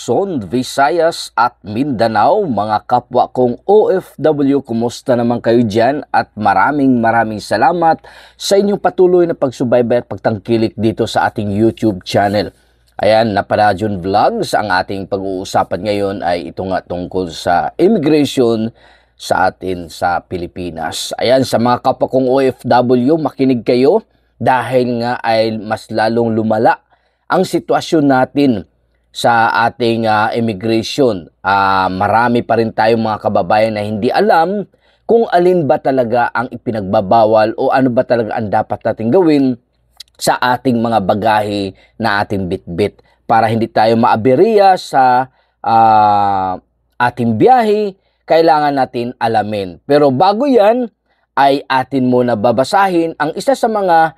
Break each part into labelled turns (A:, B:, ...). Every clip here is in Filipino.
A: Luzon, Visayas at Mindanao, mga kapwa kong OFW, kumusta naman kayo dyan? At maraming salamat sa inyong patuloy na pagsubaybay at pagtangkilik dito sa ating YouTube channel. Ayan, Napalajon Vlogs, ang ating pag-uusapan ngayon ay ito nga tungkol sa immigration sa atin sa Pilipinas. Ayan, sa mga kapwa kong OFW, makinig kayo dahil nga ay mas lalong lumala ang sitwasyon natin sa ating immigration. Marami pa rin tayong mga kababayan na hindi alam kung alin ba talaga ang ipinagbabawal o ano ba talaga ang dapat natin gawin sa ating mga bagahe na ating bitbit para hindi tayo maaberya sa ating biyahe. Kailangan natin alamin. Pero bago yan, ay atin muna babasahin ang isa sa mga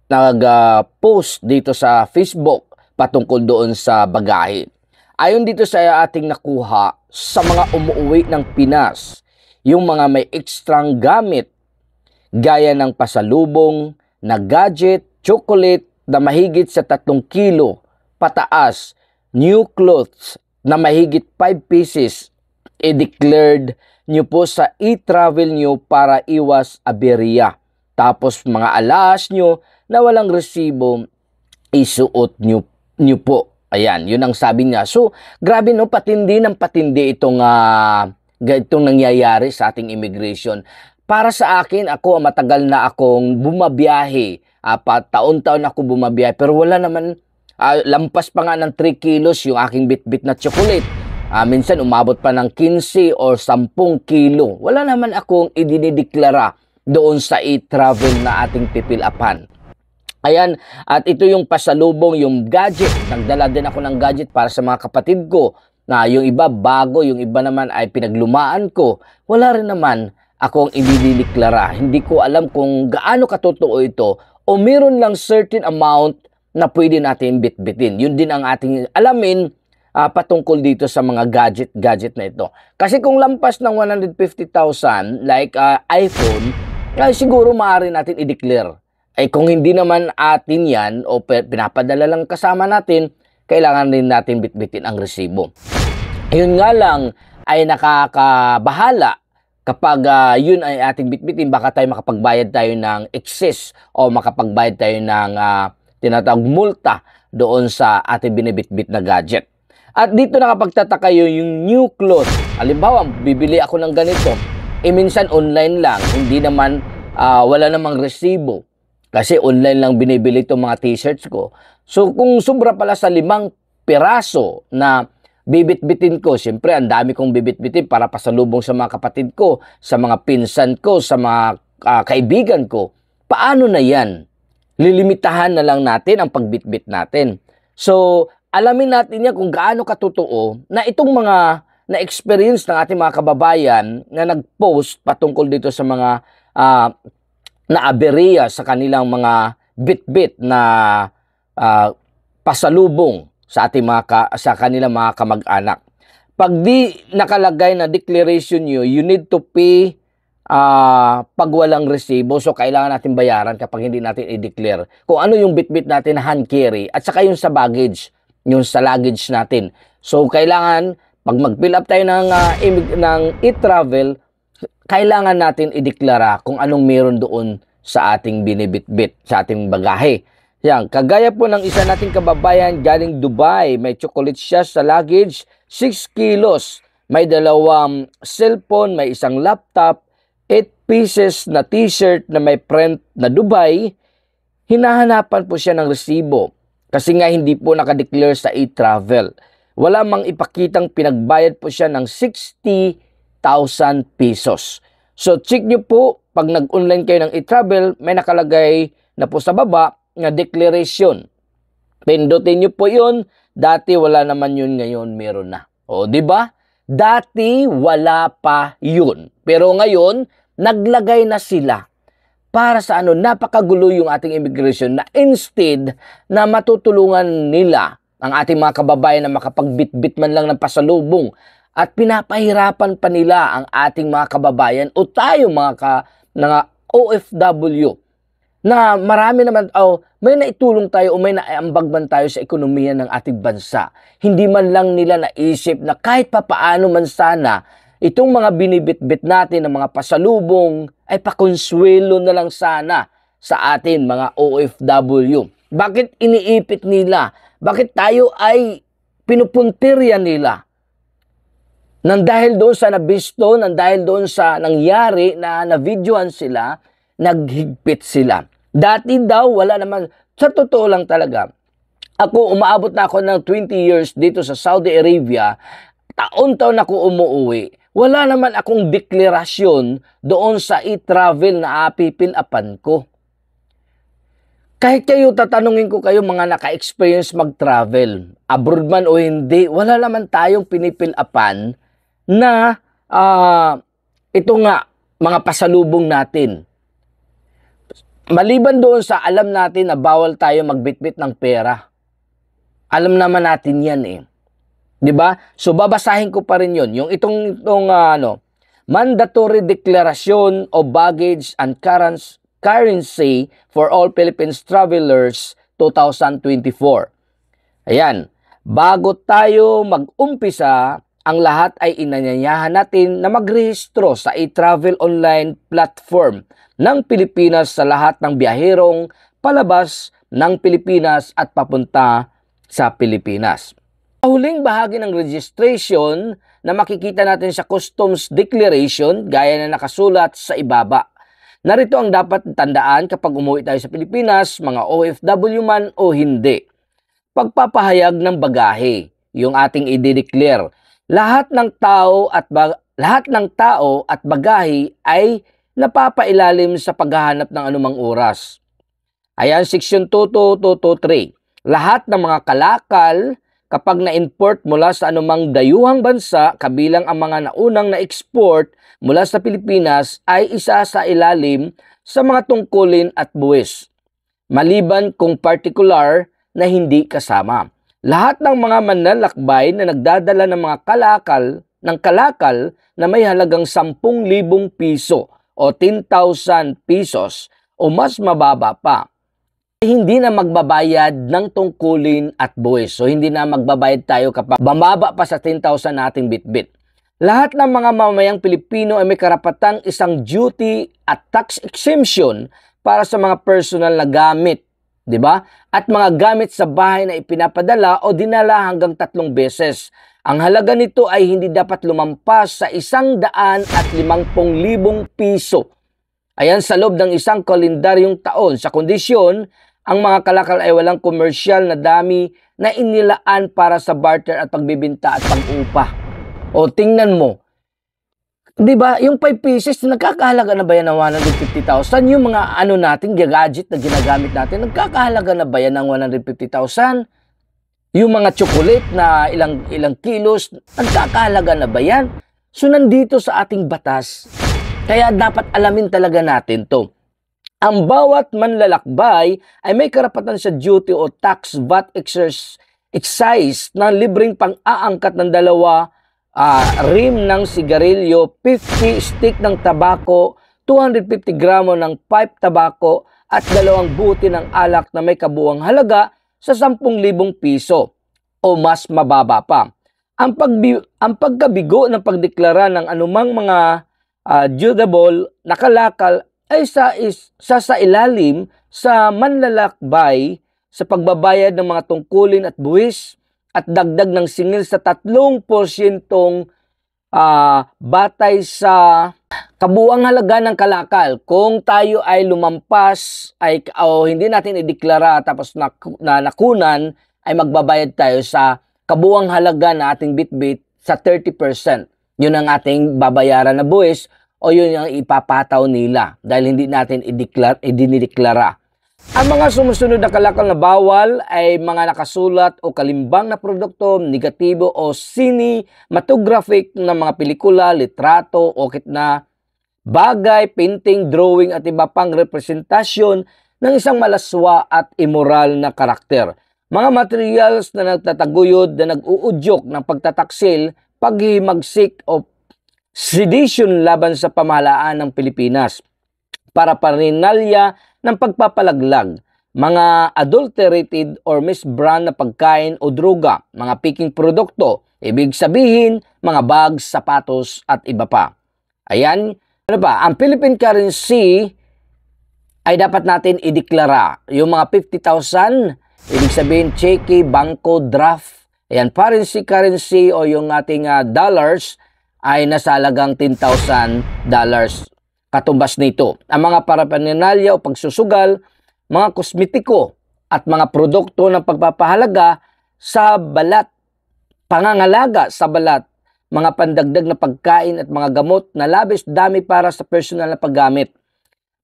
A: nag-post dito sa Facebook patungkol doon sa bagahe. Ayon dito sa ating nakuha, sa mga umuuwi ng Pinas, yung mga may ekstrang gamit, gaya ng pasalubong, na gadget, chocolate na mahigit sa 3 kilo, pataas, new clothes na mahigit 5 pieces, i-declared nyo po sa e-travel nyo para iwas aberya. Tapos mga alas nyo na walang resibo, isuot nyo po. Ayan, yun ang sabi niya. So, grabe no, patindi ng patindi itong nangyayari sa ating immigration. Para sa akin, matagal na akong bumabiyahe. Taon-taon ako bumabiyahe. Pero wala naman, lampas pa nga ng 3 kilos yung aking bitbit na chocolate. Minsan umabot pa ng 15 or 10 kilo. Wala naman akong idinideklara doon sa e-travel na ating pipilapan. Ayan, at ito yung pasalubong, yung gadget. Nagdala din ako ng gadget para sa mga kapatid ko. Na yung iba bago, yung iba naman ay pinaglumaan ko. Wala rin naman akong idinideklara. Hindi ko alam kung gaano katotoo ito o meron lang certain amount na pwede natin bitbitin. Yun din ang ating alamin patungkol dito sa mga gadget na ito. Kasi kung lampas ng 150,000 like iPhone, siguro maaari natin i-declare. Kung hindi naman atin yan o pinapadala lang kasama natin, kailangan din natin bitbitin ang resibo. Yun nga lang ay nakakabahala kapag yun ay ating bitbitin, baka tayo makapagbayad tayo ng excess o makapagbayad tayo ng tinatawag multa doon sa ating binibitbit na gadget. At dito nakapagtataka yung new clothes. Halimbawa, bibili ako ng ganito. Minsan online lang, hindi naman, wala namang resibo. Kasi online lang binibili itong mga t-shirts ko. So, kung sobra pala sa 5 piraso na bibitbitin ko, siyempre, ang dami kong bibitbitin para pasalubong sa mga kapatid ko, sa mga pinsan ko, sa mga kaibigan ko. Paano na yan? Lilimitahan na lang natin ang pagbitbit natin. So, alamin natin yan kung gaano katotoo na itong mga na-experience ng ating mga kababayan na nag-post patungkol dito sa mga naaberya sa kanilang mga bitbit na pasalubong sa ating sa kanilang mga kamag-anak. Pag di nakalagay na declaration nyo, you need to pay pag walang resibo. So, kailangan natin bayaran kapag hindi natin i-declare kung ano yung bitbit natin na hand carry at saka yung sa baggage, yung sa luggage natin. So, kailangan, pag mag-fill up tayo ng e-travel, kailangan natin i-deklara kung anong meron doon sa ating binibitbit, sa ating bagahe. Yan, kagaya po ng isa nating kababayan galing Dubai, may chocolate siya sa luggage, 6 kilos. May 2 cellphone, may 1 laptop, 8 pieces na t-shirt na may print na Dubai. Hinahanapan po siya ng resibo kasi nga hindi po nakadeclare sa e-travel. Wala mang ipakitang pinagbayad po siya ng 60,000 pesos. So, check nyo po, pag nag-online kayo ng e-travel, may nakalagay na po sa baba na declaration. Pindutin nyo po yun. Dati wala naman yun, ngayon meron na. O, di ba? Dati wala pa yun. Pero ngayon, naglagay na sila. Para sa napakagulo yung ating immigration na instead na matutulungan nila ang ating mga kababayan na makapagbitbit man lang ng pasalubong at pinapahirapan pa nila ang ating mga kababayan o tayo mga OFW na marami naman, may naitulong tayo o may naiambag man tayo sa ekonomiya ng ating bansa. Hindi man lang nila naisip na kahit papaano man sana, itong mga binibitbit natin ng mga pasalubong ay pakonsuelo na lang sana sa atin, mga OFW. Bakit iniipit nila? Bakit tayo ay pinupuntirya nila? Nang dahil doon sa nabisto, nang dahil doon sa nangyari na na-videoan sila, naghigpit sila. Dati daw, wala naman, sa totoo lang talaga, ako, umaabot na ako ng 20 years dito sa Saudi Arabia, taon-taon ako umuwi. Wala naman akong deklarasyon doon sa e-travel na apipil-apan ko. Kahit kayo, tatanungin ko kayo mga naka-experience mag-travel, abroad man o hindi, wala naman tayong pinipil-apan na ito nga, mga pasalubong natin. Maliban doon sa alam natin na bawal tayo magbitbit ng pera. Alam naman natin yan eh. 'Di ba? So babasahin ko pa rin 'yon. Yung itong mandatory declaration of baggage and currency for all Philippines travelers 2024. Ayan. Bago tayo mag-umpisa, ang lahat ay inanyayahan natin na magrehistro sa e-travel online platform ng Pilipinas sa lahat ng biyaherong palabas ng Pilipinas at papunta sa Pilipinas. Sa huling bahagi ng registration na makikita natin sa Customs Declaration gaya na nakasulat sa ibaba. Narito ang dapat tandaan kapag umuwi tayo sa Pilipinas, mga OFW man o hindi. Pagpapahayag ng bagahe, yung ating i-declare. Lahat ng tao at bagahe ay napapailalim sa paghahanap ng anumang oras. Ayan, Section 2223. Lahat ng mga kalakal kapag na-import mula sa anumang dayuhang bansa, kabilang ang mga naunang na-export mula sa Pilipinas, ay isa sa ilalim sa mga tungkulin at buwis. Maliban kung particular na hindi kasama. Lahat ng mga manlalakbay na nagdadala ng mga kalakal na may halagang 10,000 piso o 10,000 pesos o mas mababa pa, hindi na magbabayad ng tungkulin at buwis. So, hindi na magbabayad tayo kapag bumaba pa sa 10,000 nating bitbit. Lahat ng mga mamamayang Pilipino ay may karapatang isang duty at tax exemption para sa mga personal na gamit, di ba? At mga gamit sa bahay na ipinapadala o dinala hanggang 3 beses. Ang halaga nito ay hindi dapat lumampas sa 150,000 piso. Ayan, sa loob ng isang kalendaryong taon. Sa kondisyon, ang mga kalakal ay walang komersyal na dami na inilaan para sa barter at pagbibinta at pag-upa. O, tingnan mo. Diba, yung 5 pieces, nagkakahalaga na ba yan ng 150,000? Yung mga natin, gadget na ginagamit natin, nagkakahalaga na ba yan ng 150,000? Yung mga chocolate na ilang kilos, nagkakahalaga na ba yan? So, nandito sa ating batas, kaya dapat alamin talaga natin to. Ang bawat manlalakbay ay may karapatan sa duty o tax VAT excise na libreng pang-aangkat ng 2 rim ng sigarilyo, 50 stick ng tabako, 250 gramo ng pipe tabako at 2 buti ng alak na may kabuuang halaga sa 10,000 piso o mas mababa pa. Ang pagkabigo ng pagdeklara ng anumang mga dudable na kalakal ay sa ilalim sa manlalakbay sa pagbabayad ng mga tungkulin at buwis at dagdag ng singil sa 3% batay sa kabuuang halaga ng kalakal. Kung tayo ay lumampas o hindi natin ideklara tapos nakunan, ay magbabayad tayo sa kabuuang halaga na ating bitbit sa 30%. Yun ang ating babayaran na buwis o yun ang ipapataw nila dahil hindi natin idinideklara. Ang mga sumusunod na kalakal na bawal ay mga nakasulat o kalimbang na produkto, negatibo o cinematographic na mga pelikula, litrato, okit na bagay, painting, drawing at iba pang representasyon ng isang malaswa at immoral na karakter. Mga materials na nagtataguyod na nag-uudyok ng pagtataksil, paghihimagsik o sedition laban sa pamahalaan ng Pilipinas. Para parinalya ng pagpapalaglag, mga adulterated or misbrand na pagkain o droga, mga peking produkto, ibig sabihin, mga bags, sapatos at iba pa. Ayan, ano pa, ang Philippine currency ay dapat natin ideklara. Yung mga 50,000, ibig sabihin, cheque, bangko, draft. Ayan, currency o yung ating dollars ay nasa halagang $10,000 katumbas nito. Ang mga paraphernalia o pagsusugal, mga kosmetiko at mga produkto ng pagpapahalaga sa balat, pangangalaga sa balat, mga pandagdag na pagkain at mga gamot na labis dami para sa personal na paggamit.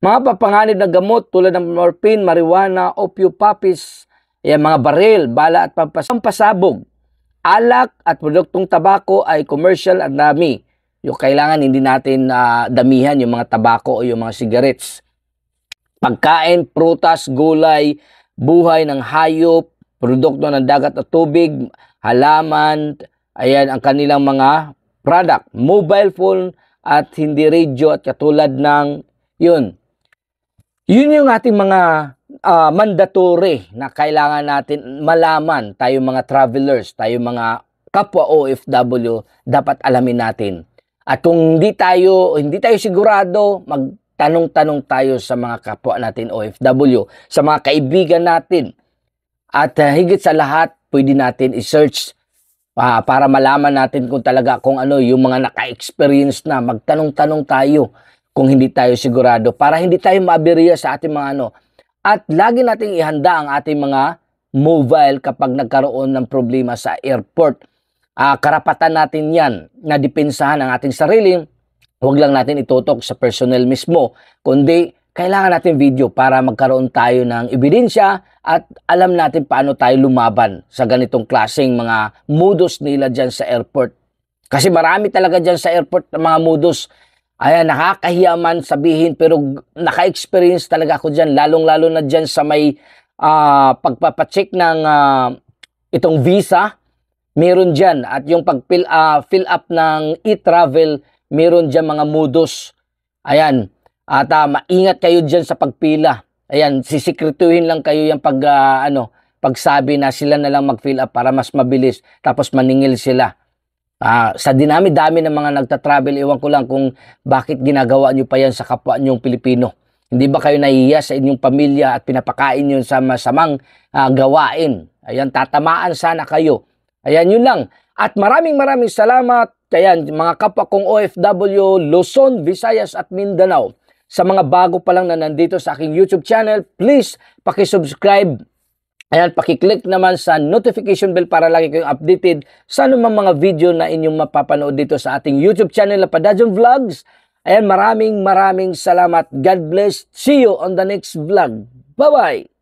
A: Mga papanganib na gamot tulad ng morphine, marijuana, opio poppies, mga baril, bala at pampasabog. Alak at produktong tabako ay commercial at dami. Yung kailangan hindi natin damihan yung mga tabako o yung mga cigarettes. Pagkain, prutas, gulay, buhay ng hayop, produkto ng dagat at tubig, halaman, ayan ang kanilang mga product, mobile phone at hindi radio at katulad ng yun. Yun yung ating mga mandatory na kailangan natin malaman, tayo mga travelers, tayo mga kapwa OFW, dapat alamin natin. At kung hindi tayo sigurado, magtanong-tanong tayo sa mga kapwa natin OFW, sa mga kaibigan natin. At higit sa lahat, pwede natin i-search para malaman natin kung talaga kung ano yung mga naka-experience na. Magtanong-tanong tayo kung hindi tayo sigurado para hindi tayo maabirya sa ating mga ano. At lagi nating ihanda ang ating mga mobile kapag nagkaroon ng problema sa airport. Karapatan natin yan na depensahan ang ating sarili. Huwag lang natin itutok sa personnel mismo, kundi kailangan natin video para magkaroon tayo ng ebidensya at alam natin paano tayo lumaban sa ganitong klaseng mga modus nila dyan sa airport. Kasi marami talaga dyan sa airport ng mga modus. Ayan, nakakahiya man sabihin pero naka-experience talaga ako dyan, lalong-lalo na dyan sa may pagpapacheck ng itong visa, meron dyan. At yung pag-fill up ng e-travel, meron dyan mga modus. Ayan, at maingat kayo dyan sa pagpila. Ayan, sisikretuhin lang kayo yung pagsabi na sila na lang mag-fill up para mas mabilis, tapos maningil sila. Sa dinami-dami ng mga nagta-travel, iwan ko lang kung bakit ginagawa nyo pa yan sa kapwa nyong Pilipino. Hindi ba kayo nahihiya sa inyong pamilya at pinapakain nyo sa masamang gawain? Ayan, tatamaan sana kayo. Ayan, yun lang. At maraming salamat. Ayan, mga kapwa kong OFW, Luzon, Visayas at Mindanao. Sa mga bago pa lang na nandito sa aking YouTube channel, please pakisubscribe. Ayan, pakiclick naman sa notification bell para lagi kayong updated sa anumang mga video na inyong mapapanood dito sa ating YouTube channel na Padajon Vlogs. Ayan, maraming salamat. God bless. See you on the next vlog. Bye-bye!